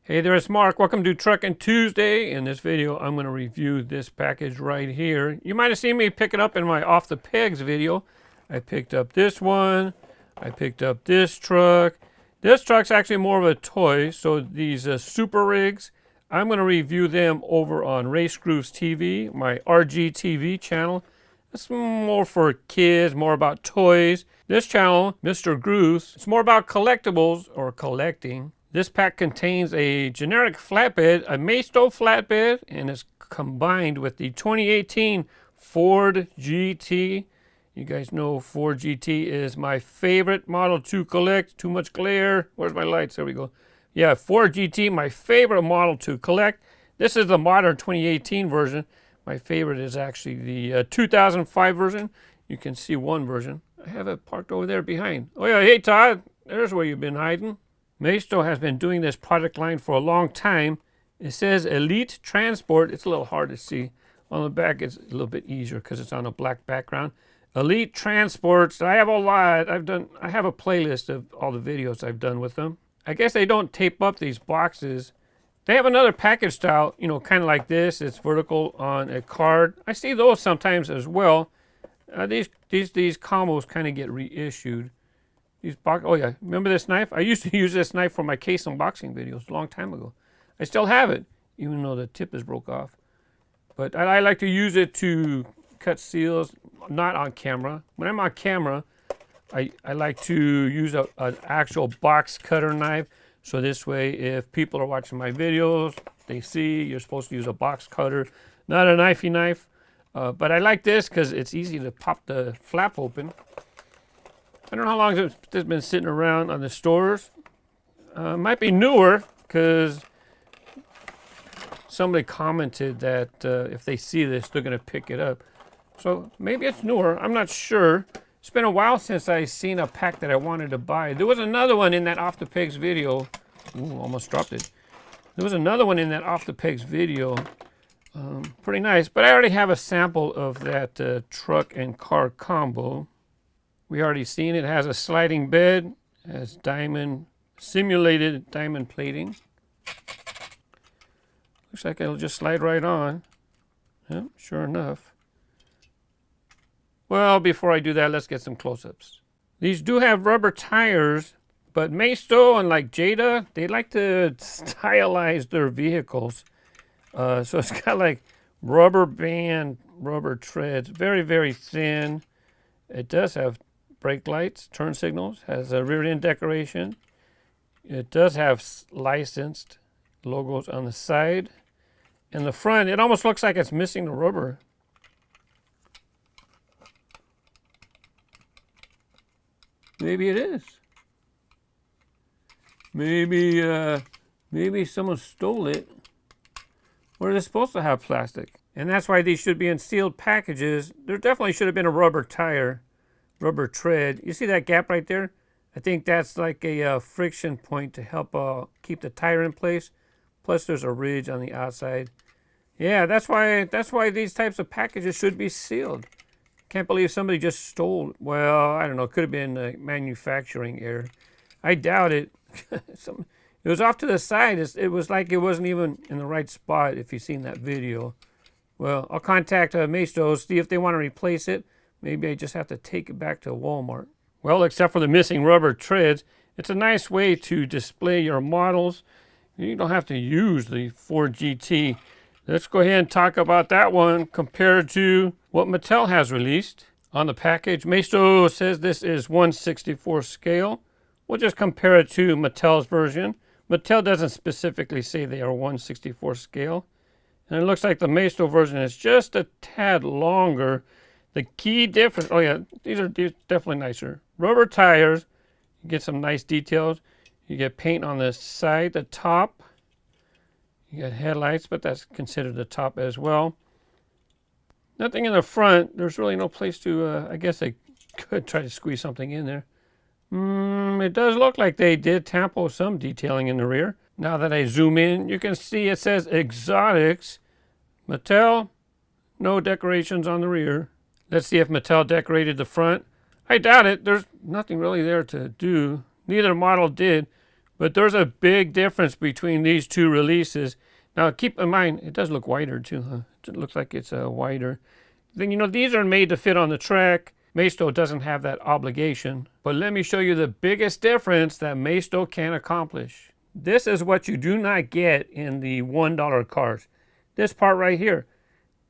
Hey there, it's Mark. Welcome to Truckin Tuesday. In this video, I'm going to review this package right here. You might have seen me pick it up in my Off the Pegs video. I picked up this one. I picked up this truck. This truck's actually more of a toy. So these super rigs, I'm going to review them over on Race Grooves TV, my RGTV channel. It's more for kids, more about toys. This channel, Mr. Grooves, it's more about collectibles or collecting. This pack contains a generic flatbed, a Maisto Flatbed, and is combined with the 2018 Ford GT. You guys know Ford GT is my favorite model to collect. Too much glare. Where's my lights? There we go. Yeah, Ford GT, my favorite model to collect. This is the modern 2018 version. My favorite is actually the 2005 version. You can see one version. I have it parked over there behind. Oh yeah, hey Todd, there's where you've been hiding. Maisto has been doing this product line for a long time. It says Elite Transport. It's a little hard to see. On the back, it's a little bit easier because it's on a black background. Elite Transports. I have a lot. I have a playlist of all the videos I've done with them. I guess they don't tape up these boxes. They have another package style, you know, kind of like this. It's vertical on a card. I see those sometimes as well. These combos kind of get reissued. Oh yeah, remember this knife? I used to use this knife for my case unboxing videos a long time ago. I still have it, even though the tip is broke off. But I like to use it to cut seals, not on camera. When I'm on camera, I like to use an actual box cutter knife. So this way, if people are watching my videos, they see you're supposed to use a box cutter, not a knifey knife. But I like this because it's easy to pop the flap open. I don't know how long this has been sitting around on the stores. Might be newer because somebody commented that if they see this, they're going to pick it up. So maybe it's newer. I'm not sure. It's been a while since I seen a pack that I wanted to buy. There was another one in that Off the Pegs video. Ooh, almost dropped it. There was another one in that Off the Pegs video. Pretty nice. But I already have a sample of that truck and car combo. We already seen it has a sliding bed, has simulated diamond plating. Looks like it'll just slide right on. Yep, sure enough. Well, before I do that, let's get some close-ups. These do have rubber tires, but Maisto and like Jada, they like to stylize their vehicles. So it's got like rubber band, rubber treads, very, very thin. It does have brake lights, turn signals, has a rear end decoration. It does have licensed logos on the side. In the front, it almost looks like it's missing the rubber. Maybe it is. Maybe someone stole it. Or they're supposed to have plastic. And that's why these should be in sealed packages. There definitely should have been a rubber tire. Rubber tread. You see that gap right there? I think that's like a friction point to help keep the tire in place. Plus there's a ridge on the outside. Yeah, that's why these types of packages should be sealed. Can't believe somebody just stole. Well, I don't know. It could have been a manufacturing error. I doubt it. It was off to the side. It was like it wasn't even in the right spot if you've seen that video. Well, I'll contact Maisto, see if they want to replace it. Maybe I just have to take it back to Walmart. Well, except for the missing rubber treads, it's a nice way to display your models. You don't have to use the Ford GT. Let's go ahead and talk about that one compared to what Mattel has released. On the package, Maisto says this is 1/64 scale. We'll just compare it to Mattel's version. Mattel doesn't specifically say they are 1/64 scale. And it looks like the Maisto version is just a tad longer. The key difference, oh yeah, these are definitely nicer. Rubber tires, you get some nice details. You get paint on the side, the top. You got headlights, but that's considered the top as well. Nothing in the front. There's really no place to, I guess I could try to squeeze something in there. It does look like they did tampo some detailing in the rear. Now that I zoom in, you can see it says Exotics. Mattel, no decorations on the rear. Let's see if Mattel decorated the front. I doubt it. There's nothing really there to do. Neither model did. But there's a big difference between these two releases. Now keep in mind, it does look wider too, huh? It looks like it's wider. Then, you know, these are made to fit on the track. Maisto doesn't have that obligation. But let me show you the biggest difference that Maisto can accomplish. This is what you do not get in the $1 cars. This part right here,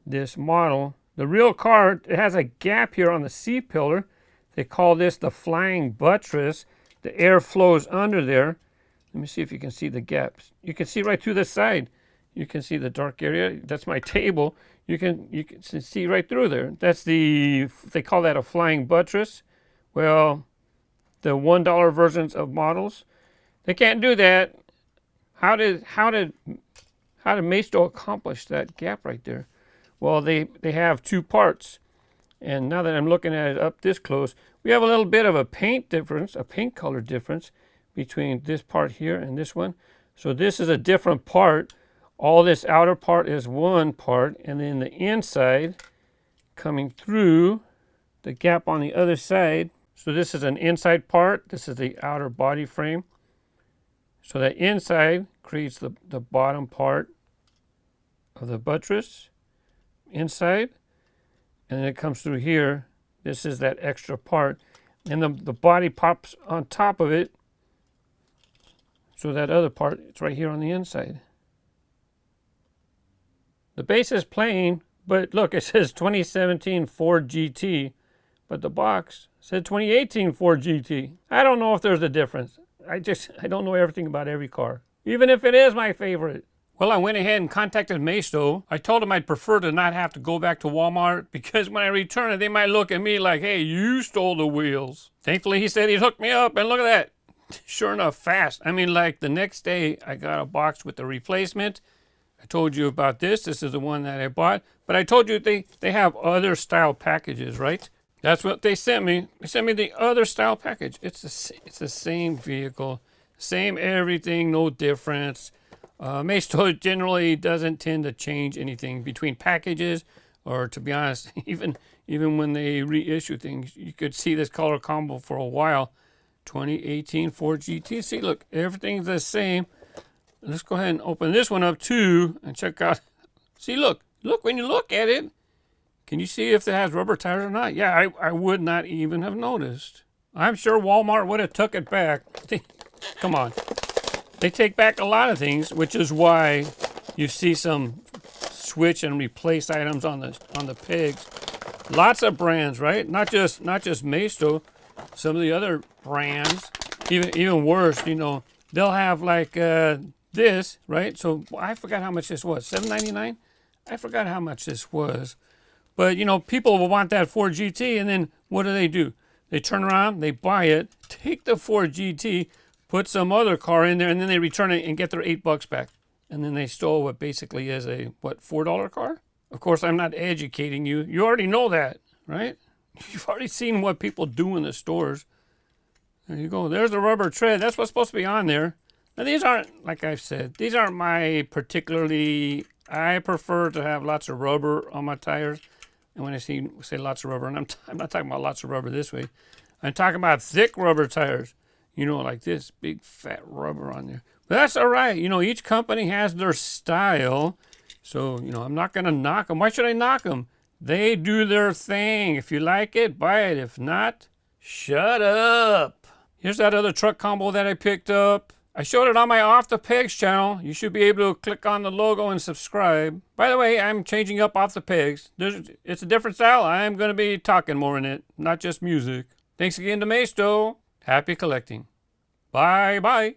this model, the real car, it has a gap here on the C-pillar. They call this the flying buttress. The air flows under there. Let me see if you can see the gaps. You can see right through the side. You can see the dark area. That's my table. You can see right through there. That's they call that a flying buttress. Well, the $1 versions of models, they can't do that. How did Maisto accomplish that gap right there? Well, they have two parts. And now that I'm looking at it up this close, we have a little bit of a paint difference, a paint color difference between this part here and this one. So this is a different part. All this outer part is one part, and then the inside coming through the gap on the other side. So this is an inside part. This is the outer body frame. So that inside creates the bottom part of the buttress inside. And then it comes through here. This is that extra part. And the body pops on top of it. So that other part, it's right here on the inside. The base is plain, but look, it says 2017 Ford GT, but the box said 2018 Ford GT. I don't know if there's a difference. I don't know everything about every car, even if it is my favorite. Well, I went ahead and contacted Maisto. I told him I'd prefer to not have to go back to Walmart because when I return it, they might look at me like, hey, you stole the wheels. Thankfully, he said he'd hook me up, and look at that. Sure enough, fast. I mean, like the next day, I got a box with the replacement. I told you about this. This is the one that I bought. But I told you they have other style packages, right? That's what they sent me. They sent me the other style package. It's the same vehicle, same everything, no difference. Maisto generally doesn't tend to change anything between packages, or to be honest, even when they reissue things, you could see this color combo for a while. 2018 Ford GT. See, look, everything's the same. Let's go ahead and open this one up too and check out. See, look, when you look at it, can you see if it has rubber tires or not? Yeah, I would not even have noticed. I'm sure Walmart would have took it back. Come on. They take back a lot of things, which is why you see some switch and replace items on the pigs. Lots of brands, right? Not just Maisto. Some of the other brands, even worse, you know, they'll have like this, right? So I forgot how much this was. $7.99? I forgot how much this was. But you know, people will want that Ford GT, and then what do? They turn around, they buy it, take the Ford GT, put some other car in there, and then they return it and get their $8 back. And then they stole what basically is a, $4 car? Of course, I'm not educating you. You already know that, right? You've already seen what people do in the stores. There you go. There's the rubber tread. That's what's supposed to be on there. Now, these aren't, like I've said, these aren't my particularly, I prefer to have lots of rubber on my tires. And when I say lots of rubber, and I'm not talking about lots of rubber this way. I'm talking about thick rubber tires. You know, like this big fat rubber on there. But that's all right. You know, each company has their style. So, you know, I'm not going to knock them. Why should I knock them? They do their thing. If you like it, buy it. If not, shut up. Here's that other truck combo that I picked up. I showed it on my Off the Pegs channel. You should be able to click on the logo and subscribe. By the way, I'm changing up Off the Pegs. It's a different style. I'm going to be talking more in it, not just music. Thanks again to Maisto. Happy collecting. Bye-bye.